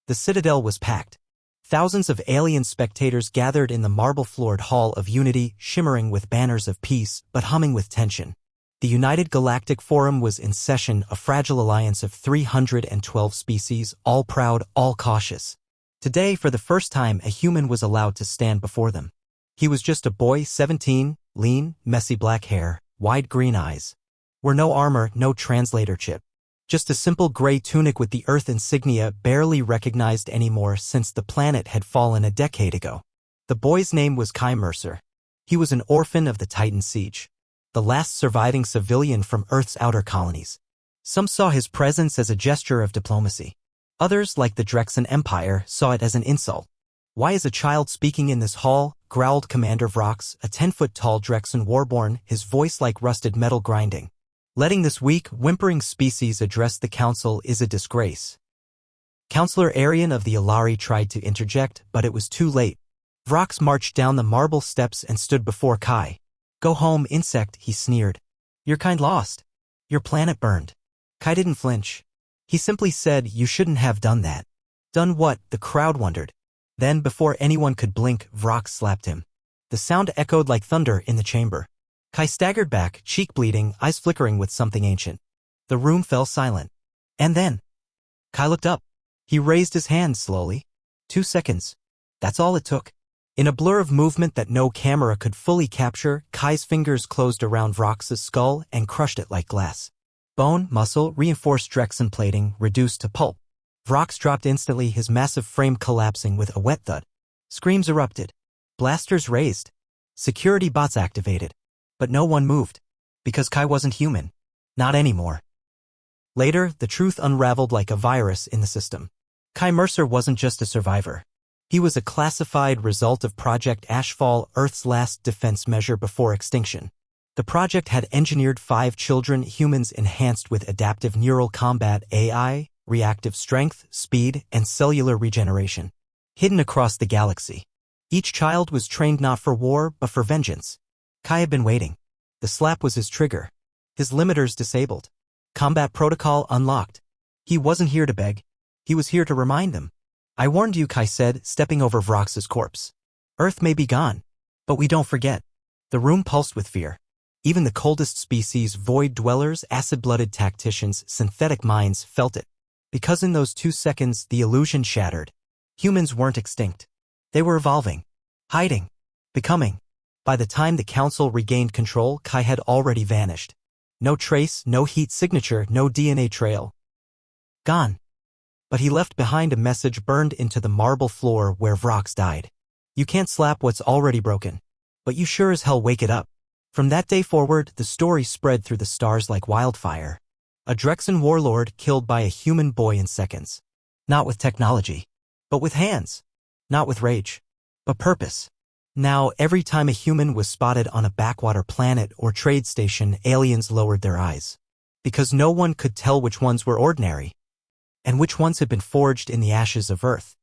The citadel was packed. Thousands of alien spectators gathered in the marble-floored Hall of Unity, shimmering with banners of peace, but humming with tension. The United Galactic Forum was in session, a fragile alliance of 312 species, all proud, all cautious. Today, for the first time, a human was allowed to stand before them. He was just a boy, 17, lean, messy black hair, wide green eyes. Wore no armor, no translator chip. Just a simple gray tunic with the Earth insignia, barely recognized anymore since the planet had fallen a decade ago. The boy's name was Kai Mercer. He was an orphan of the Titan siege, the last surviving civilian from Earth's outer colonies. Some saw his presence as a gesture of diplomacy. Others, like the Drexen Empire, saw it as an insult. "Why is a child speaking in this hall?" growled Commander Vrox, a 10-foot-tall Drexen warborn, his voice like rusted metal grinding. "Letting this weak, whimpering species address the council is a disgrace." Counselor Arian of the Alari tried to interject, but it was too late. Vrox marched down the marble steps and stood before Kai. "Go home, insect," he sneered. "Your kind lost. Your planet burned." Kai didn't flinch. He simply said, "You shouldn't have done that." "Done what?" the crowd wondered. Then, before anyone could blink, Vrox slapped him. The sound echoed like thunder in the chamber. Kai staggered back, cheek bleeding, eyes flickering with something ancient. The room fell silent. And then Kai looked up. He raised his hand slowly. 2 seconds. That's all it took. In a blur of movement that no camera could fully capture, Kai's fingers closed around Vrox's skull and crushed it like glass. Bone, muscle, reinforced Drexen plating, reduced to pulp. Vrox dropped instantly, his massive frame collapsing with a wet thud. Screams erupted. Blasters raised. Security bots activated. But no one moved. Because Kai wasn't human. Not anymore. Later, the truth unraveled like a virus in the system. Kai Mercer wasn't just a survivor. He was a classified result of Project Ashfall, Earth's last defense measure before extinction. The project had engineered 5 children, humans enhanced with adaptive neural combat AI, reactive strength, speed, and cellular regeneration. Hidden across the galaxy. Each child was trained not for war, but for vengeance. Kai had been waiting. The slap was his trigger. His limiters disabled. Combat protocol unlocked. He wasn't here to beg. He was here to remind them. "I warned you," Kai said, stepping over Vrox's corpse. "Earth may be gone, but we don't forget." The room pulsed with fear. Even the coldest species, void dwellers, acid-blooded tacticians, synthetic minds, felt it. Because in those 2 seconds, the illusion shattered. Humans weren't extinct. They were evolving. Hiding. Becoming. By the time the council regained control, Kai had already vanished. No trace, no heat signature, no DNA trail. Gone. But he left behind a message burned into the marble floor where Vrox died. "You can't slap what's already broken. But you sure as hell wake it up." From that day forward, the story spread through the stars like wildfire. A Drexen warlord killed by a human boy in seconds. Not with technology, but with hands. Not with rage, but purpose. Now, every time a human was spotted on a backwater planet or trade station, aliens lowered their eyes. Because no one could tell which ones were ordinary, and which ones had been forged in the ashes of Earth.